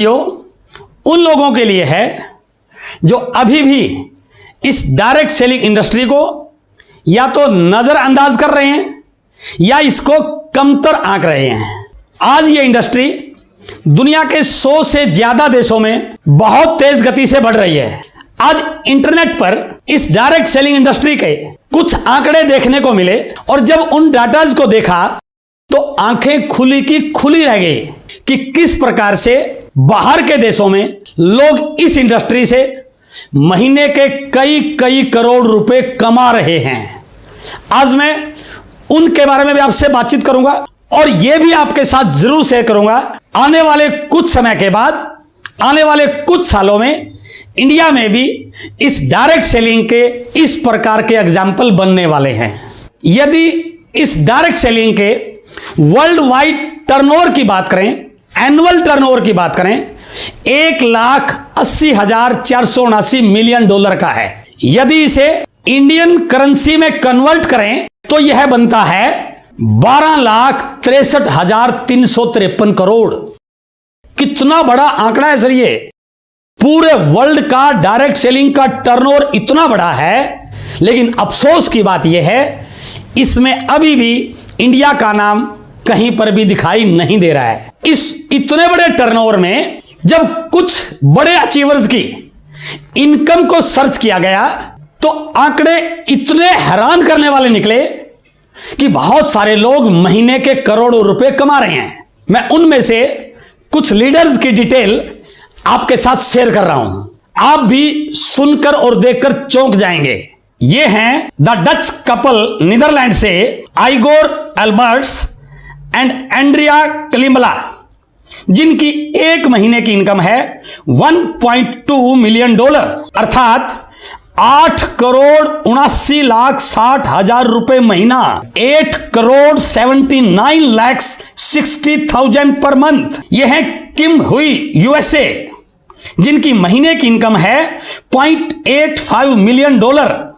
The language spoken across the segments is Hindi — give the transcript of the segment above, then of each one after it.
यो उन लोगों के लिए है जो अभी भी इस डायरेक्ट सेलिंग इंडस्ट्री को या तो नजरअंदाज कर रहे हैं या इसको कमतर आंक रहे हैं। आज ये इंडस्ट्री दुनिया के 100 से ज्यादा देशों में बहुत तेज गति से बढ़ रही है। आज इंटरनेट पर इस डायरेक्ट सेलिंग इंडस्ट्री के कुछ आंकड़े देखने को मिले और जब उन डाटाज को देखा तो आंखें खुली की खुली रह गई कि किस प्रकार से बाहर के देशों में लोग इस इंडस्ट्री से महीने के कई कई करोड़ रुपए कमा रहे हैं। आज मैं उनके बारे में भी आपसे बातचीत करूंगा और यह भी आपके साथ जरूर शेयर करूंगा। आने वाले कुछ समय के बाद, आने वाले कुछ सालों में इंडिया में भी इस डायरेक्ट सेलिंग के इस प्रकार के एग्जाम्पल बनने वाले हैं। यदि इस डायरेक्ट सेलिंग के वर्ल्ड वाइड टर्नओवर की बात करें, एनुअल टर्नओवर की बात करें, 1,80,479 मिलियन डॉलर का है। यदि इसे इंडियन करेंसी में कन्वर्ट करें तो यह बनता है 12,63,353 करोड़। कितना बड़ा आंकड़ा है सर ये। पूरे वर्ल्ड का डायरेक्ट सेलिंग का टर्नओवर इतना बड़ा है, लेकिन अफसोस की बात यह है इसमें अभी भी इंडिया का नाम कहीं पर भी दिखाई नहीं दे रहा है। इस इतने बड़े टर्नओवर में जब कुछ बड़े अचीवर्स की इनकम को सर्च किया गया तो आंकड़े इतने हैरान करने वाले निकले कि बहुत सारे लोग महीने के करोड़ों रुपए कमा रहे हैं। मैं उनमें से कुछ लीडर्स की डिटेल आपके साथ शेयर कर रहा हूं। आप भी सुनकर और देखकर चौंक जाएंगे। ये हैं द डच कपल नीदरलैंड से आइगोर एल्बर्ट्स एंड एंड्रिया क्लिमला, जिनकी एक महीने की इनकम है 1.2 मिलियन डॉलर अर्थात 8,79,60,000 रुपए महीना, 8,79,60,000 पर मंथ। यह है किम हुई यूएसए, जिनकी महीने की इनकम है 0.85 मिलियन डॉलर,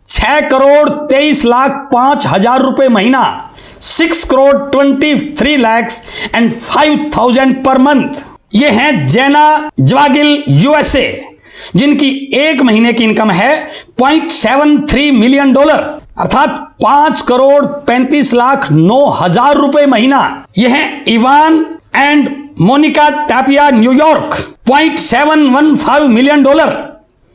6,23,05,000 रुपए महीना, 6,23,05,000 पर मंथ। ये हैं जेना ज्वागिल यूएसए, जिनकी एक महीने की इनकम है 0.73 मिलियन डॉलर अर्थात 5,35,09,000 रुपए महीना। यह है Evan and Monica Tapia New York, 0.715 million dollar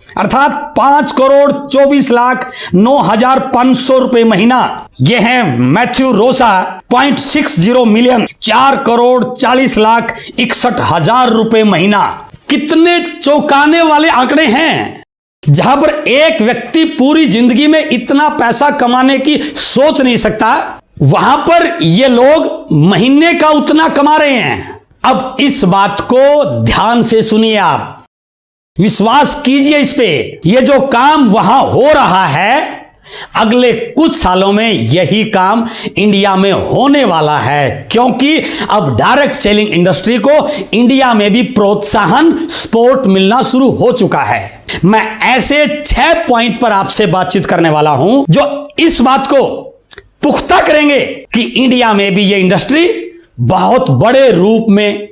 अर्थात 5,24,09,500 रुपए महीना। यह है मैथ्यू रोसा, 0.60 मिलियन, 4,40,61,000 रुपए महीना। कितने चौंकाने वाले आंकड़े हैं। जहां पर एक व्यक्ति पूरी जिंदगी में इतना पैसा कमाने की सोच नहीं सकता, वहां पर ये लोग महीने का उतना कमा रहे हैं। अब इस बात को ध्यान से सुनिए, आप विश्वास कीजिए इस पे। ये जो काम वहां हो रहा है, अगले कुछ सालों में यही काम इंडिया में होने वाला है, क्योंकि अब डायरेक्ट सेलिंग इंडस्ट्री को इंडिया में भी प्रोत्साहन सपोर्ट मिलना शुरू हो चुका है। मैं ऐसे 6 पॉइंट पर आपसे बातचीत करने वाला हूं जो इस बात को पुख्ता करेंगे कि इंडिया में भी ये इंडस्ट्री बहुत बड़े रूप में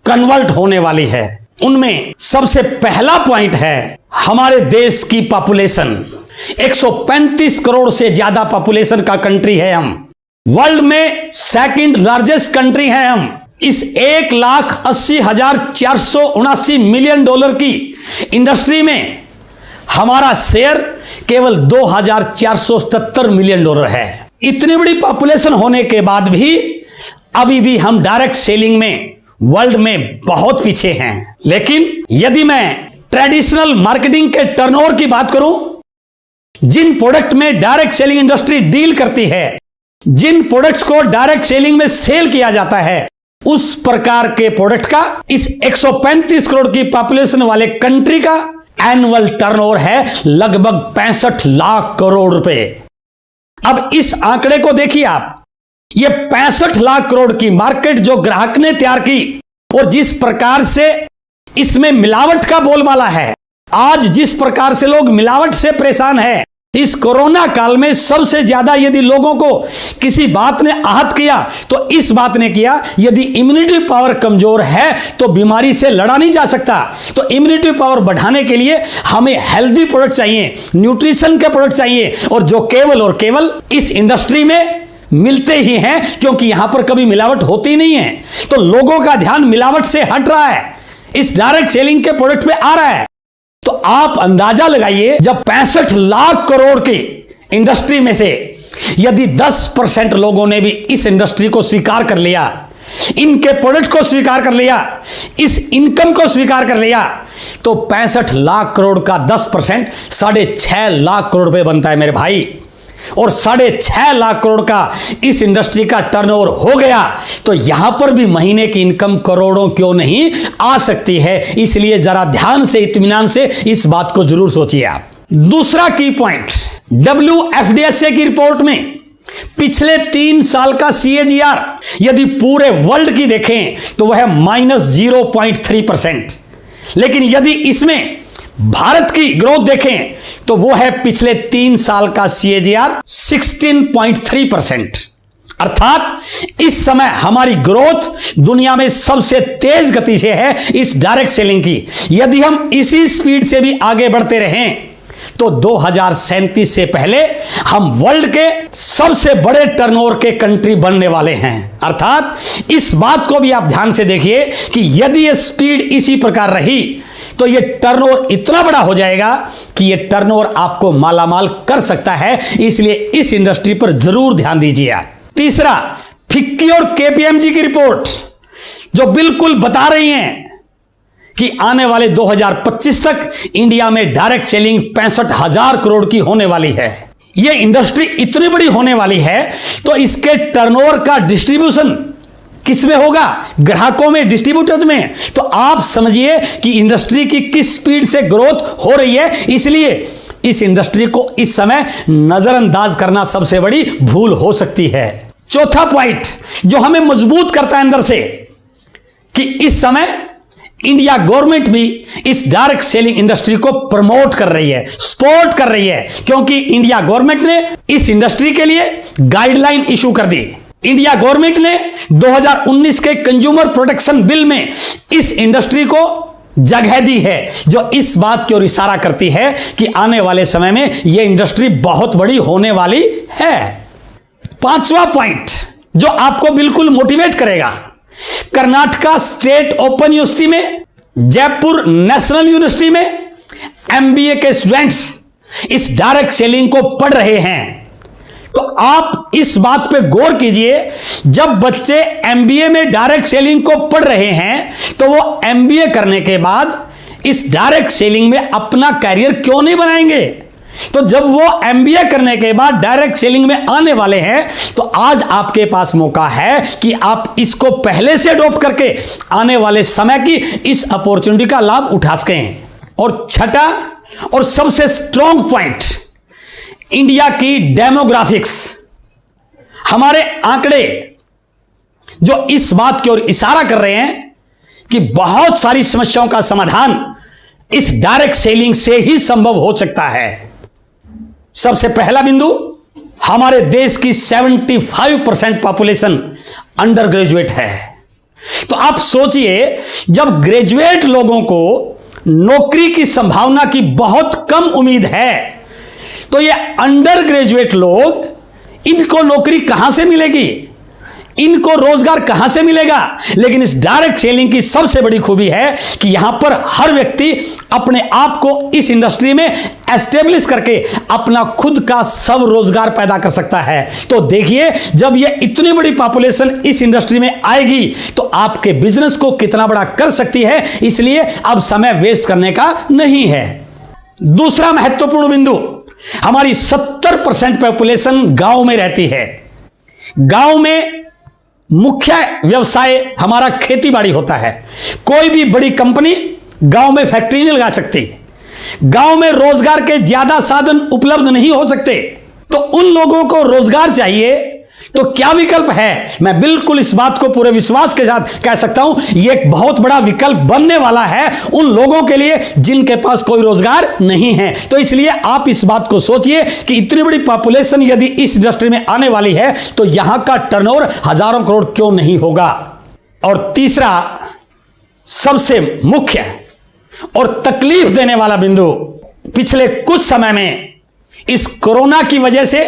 कन्वर्ट होने वाली है। उनमें सबसे पहला पॉइंट है हमारे देश की पॉपुलेशन। 135 करोड़ से ज्यादा पॉपुलेशन का कंट्री है हम। वर्ल्ड में सेकंड लार्जेस्ट कंट्री है हम। इस 1,80,479 मिलियन डॉलर की इंडस्ट्री में हमारा शेयर केवल 2,477 मिलियन डॉलर है। इतनी बड़ी पॉपुलेशन होने के बाद भी अभी भी हम डायरेक्ट सेलिंग में वर्ल्ड में बहुत पीछे हैं। लेकिन यदि मैं ट्रेडिशनल मार्केटिंग के टर्नओवर की बात करूं, जिन प्रोडक्ट में डायरेक्ट सेलिंग इंडस्ट्री डील करती है, जिन प्रोडक्ट्स को डायरेक्ट सेलिंग में सेल किया जाता है, उस प्रकार के प्रोडक्ट का इस 135 करोड़ की पॉपुलेशन वाले कंट्री का एनुअल टर्नओवर है लगभग 65 लाख करोड़ रुपए। अब इस आंकड़े को देखिए आप। ये 65 लाख करोड़ की मार्केट जो ग्राहक ने तैयार की और जिस प्रकार से इसमें मिलावट का बोलबाला है, आज जिस प्रकार से लोग मिलावट से परेशान है, इस कोरोना काल में सबसे ज्यादा यदि लोगों को किसी बात ने आहत किया तो इस बात ने किया, यदि इम्यूनिटी पावर कमजोर है तो बीमारी से लड़ा नहीं जा सकता। तो इम्यूनिटी पावर बढ़ाने के लिए हमें हेल्दी प्रोडक्ट चाहिए, न्यूट्रिशन के प्रोडक्ट चाहिए, और जो केवल और केवल इस इंडस्ट्री में मिलते ही हैं, क्योंकि यहां पर कभी मिलावट होती नहीं है। तो लोगों का ध्यान मिलावट से हट रहा है, इस डायरेक्ट सेलिंग के प्रोडक्ट पे आ रहा है। तो आप अंदाजा लगाइए, जब 65 लाख करोड़ की इंडस्ट्री में से यदि 10% लोगों ने भी इस इंडस्ट्री को स्वीकार कर लिया, इनके प्रोडक्ट को स्वीकार कर लिया, इस इनकम को स्वीकार कर लिया, तो 65 लाख करोड़ का 10% 6.5 लाख करोड़ रुपए बनता है मेरे भाई। और 6.5 लाख करोड़ का इस इंडस्ट्री का टर्नओवर हो गया तो यहां पर भी महीने की इनकम करोड़ों क्यों नहीं आ सकती है। इसलिए जरा ध्यान से, इत्मीनान से इस बात को जरूर सोचिए आप। दूसरा की पॉइंट, WFDSA की रिपोर्ट में पिछले 3 साल का CAGR यदि पूरे वर्ल्ड की देखें तो वह -0.3%, लेकिन यदि इसमें भारत की ग्रोथ देखें तो वो है पिछले 3 साल का CAGR 16.3%। अर्थात इस समय हमारी ग्रोथ दुनिया में सबसे तेज गति से है इस डायरेक्ट सेलिंग की। यदि हम इसी स्पीड से भी आगे बढ़ते रहें तो 2037 से पहले हम वर्ल्ड के सबसे बड़े टर्नओवर के कंट्री बनने वाले हैं। अर्थात इस बात को भी आप ध्यान से देखिए कि यदि ये स्पीड इसी प्रकार रही तो ये टर्नओवर इतना बड़ा हो जाएगा कि ये टर्नओवर आपको मालामाल कर सकता है। इसलिए इस इंडस्ट्री पर जरूर ध्यान दीजिए। तीसरा, फिक्की और KPMG की रिपोर्ट जो बिल्कुल बता रही हैं कि आने वाले 2025 तक इंडिया में डायरेक्ट सेलिंग 65,000 करोड़ की होने वाली है। यह इंडस्ट्री इतनी बड़ी होने वाली है तो इसके टर्नओवर का डिस्ट्रीब्यूशन किसमें होगा? ग्राहकों में, डिस्ट्रीब्यूटर्स में। तो आप समझिए कि इंडस्ट्री की किस स्पीड से ग्रोथ हो रही है। इसलिए इस इंडस्ट्री को इस समय नजरअंदाज करना सबसे बड़ी भूल हो सकती है। चौथा पॉइंट जो हमें मजबूत करता है अंदर से कि इस समय इंडिया गवर्नमेंट भी इस डायरेक्ट सेलिंग इंडस्ट्री को प्रमोट कर रही है, सपोर्ट कर रही है, क्योंकि इंडिया गवर्नमेंट ने इस इंडस्ट्री के लिए गाइडलाइन इशू कर दी। इंडिया गवर्नमेंट ने 2019 के कंज्यूमर प्रोटेक्शन बिल में इस इंडस्ट्री को जगह दी है, जो इस बात की ओर इशारा करती है कि आने वाले समय में यह इंडस्ट्री बहुत बड़ी होने वाली है। पांचवा पॉइंट जो आपको बिल्कुल मोटिवेट करेगा, कर्नाटका स्टेट ओपन यूनिवर्सिटी में, जयपुर नेशनल यूनिवर्सिटी में MBA के स्टूडेंट्स इस डायरेक्ट सेलिंग को पढ़ रहे हैं। तो आप इस बात पे गौर कीजिए, जब बच्चे MBA में डायरेक्ट सेलिंग को पढ़ रहे हैं तो वो MBA करने के बाद इस डायरेक्ट सेलिंग में अपना कैरियर क्यों नहीं बनाएंगे? तो जब वो MBA करने के बाद डायरेक्ट सेलिंग में आने वाले हैं तो आज आपके पास मौका है कि आप इसको पहले से अडॉप्ट करके आने वाले समय की इस अपॉर्चुनिटी का लाभ उठा सकें। और छठा और सबसे स्ट्रॉन्ग पॉइंट, इंडिया की डेमोग्राफिक्स, हमारे आंकड़े जो इस बात की ओर इशारा कर रहे हैं कि बहुत सारी समस्याओं का समाधान इस डायरेक्ट सेलिंग से ही संभव हो सकता है। सबसे पहला बिंदु, हमारे देश की 75% पॉपुलेशन अंडर ग्रेजुएट है। तो आप सोचिए, जब ग्रेजुएट लोगों को नौकरी की संभावना की बहुत कम उम्मीद है तो ये अंडर ग्रेजुएट लोग, इनको नौकरी कहां से मिलेगी, इनको रोजगार कहां से मिलेगा? लेकिन इस डायरेक्ट सेलिंग की सबसे बड़ी खूबी है कि यहां पर हर व्यक्ति अपने आप को इस इंडस्ट्री में एस्टेब्लिश करके अपना खुद का सब रोजगार पैदा कर सकता है। तो देखिए, जब ये इतनी बड़ी पॉपुलेशन इस इंडस्ट्री में आएगी तो आपके बिजनेस को कितना बड़ा कर सकती है। इसलिए अब समय वेस्ट करने का नहीं है। दूसरा महत्वपूर्ण बिंदु, हमारी 70% पॉपुलेशन गांव में रहती है। गांव में मुख्य व्यवसाय हमारा खेतीबाड़ी होता है। कोई भी बड़ी कंपनी गांव में फैक्ट्री नहीं लगा सकती। गांव में रोजगार के ज्यादा साधन उपलब्ध नहीं हो सकते। तो उन लोगों को रोजगार चाहिए तो क्या विकल्प है? मैं बिल्कुल इस बात को पूरे विश्वास के साथ कह सकता हूं, यह एक बहुत बड़ा विकल्प बनने वाला है उन लोगों के लिए जिनके पास कोई रोजगार नहीं है। तो इसलिए आप इस बात को सोचिए कि इतनी बड़ी पॉपुलेशन यदि इस इंडस्ट्री में आने वाली है तो यहां का टर्नओवर हजारों करोड़ क्यों नहीं होगा। और तीसरा सबसे मुख्य और तकलीफ देने वाला बिंदु, पिछले कुछ समय में इस कोरोना की वजह से,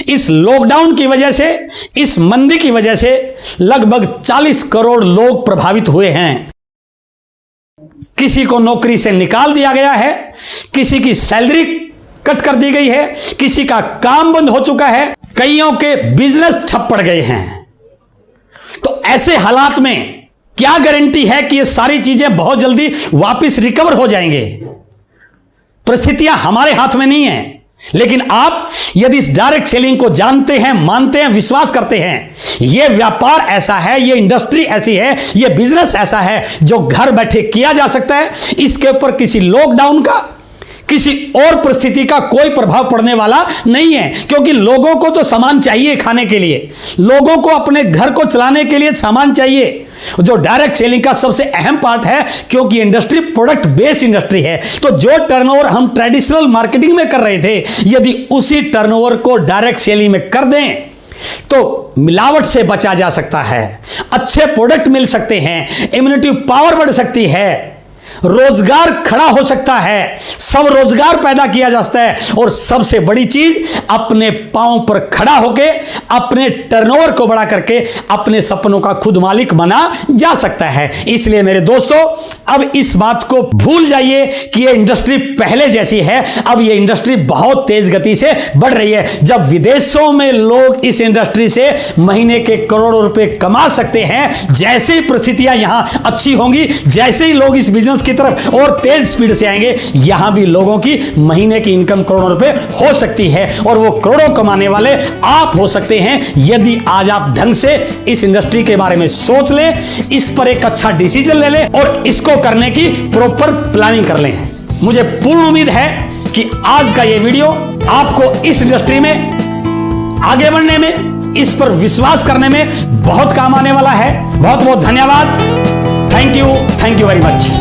इस लॉकडाउन की वजह से, इस मंदी की वजह से लगभग 40 करोड़ लोग प्रभावित हुए हैं। किसी को नौकरी से निकाल दिया गया है, किसी की सैलरी कट कर दी गई है, किसी का काम बंद हो चुका है, कईयों के बिजनेस ठप पड़ गए हैं। तो ऐसे हालात में क्या गारंटी है कि ये सारी चीजें बहुत जल्दी वापस रिकवर हो जाएंगे? परिस्थितियां हमारे हाथ में नहीं है, लेकिन आप यदि इस डायरेक्ट सेलिंग को जानते हैं, मानते हैं, विश्वास करते हैं, यह व्यापार ऐसा है, यह इंडस्ट्री ऐसी है, यह बिजनेस ऐसा है जो घर बैठे किया जा सकता है, इसके ऊपर किसी लॉकडाउन का, किसी और परिस्थिति का कोई प्रभाव पड़ने वाला नहीं है। क्योंकि लोगों को तो सामान चाहिए खाने के लिए, लोगों को अपने घर को चलाने के लिए सामान चाहिए, जो डायरेक्ट सेलिंग का सबसे अहम पार्ट है। क्योंकि इंडस्ट्री प्रोडक्ट बेस्ड इंडस्ट्री है, तो जो टर्नओवर हम ट्रेडिशनल मार्केटिंग में कर रहे थे, यदि उसी टर्नओवर को डायरेक्ट सेलिंग में कर दें तो मिलावट से बचा जा सकता है, अच्छे प्रोडक्ट मिल सकते हैं, इम्यूनिटी पावर बढ़ सकती है, रोजगार खड़ा हो सकता है, सब रोजगार पैदा किया जा सकता है, और सबसे बड़ी चीज अपने पांव पर खड़ा होकर अपने टर्नओवर को बढ़ा करके अपने सपनों का खुद मालिक बना जा सकता है। इसलिए मेरे दोस्तों, अब इस बात को भूल जाइए कि यह इंडस्ट्री पहले जैसी है। अब यह इंडस्ट्री बहुत तेज गति से बढ़ रही है। जब विदेशों में लोग इस इंडस्ट्री से महीने के करोड़ों रुपए कमा सकते हैं, जैसे ही परिस्थितियां यहां अच्छी होंगी, जैसे ही लोग इस बिजनेस की तरफ और तेज स्पीड से आएंगे, यहां भी लोगों की महीने की इनकम करोड़ों रुपए हो सकती है, और वो करोड़ों कमाने वाले आप हो सकते हैं यदि आज आप ढंग से इस इंडस्ट्री के बारे में सोच लें, इस पर एक अच्छा डिसीजन ले लें और इसको करने की प्रॉपर प्लानिंग कर लें। मुझे पूर्ण उम्मीद है कि आज का यह वीडियो आपको इस इंडस्ट्री में आगे बढ़ने में, इस पर विश्वास करने में बहुत काम आने वाला है। बहुत बहुत धन्यवाद। Thank you very much.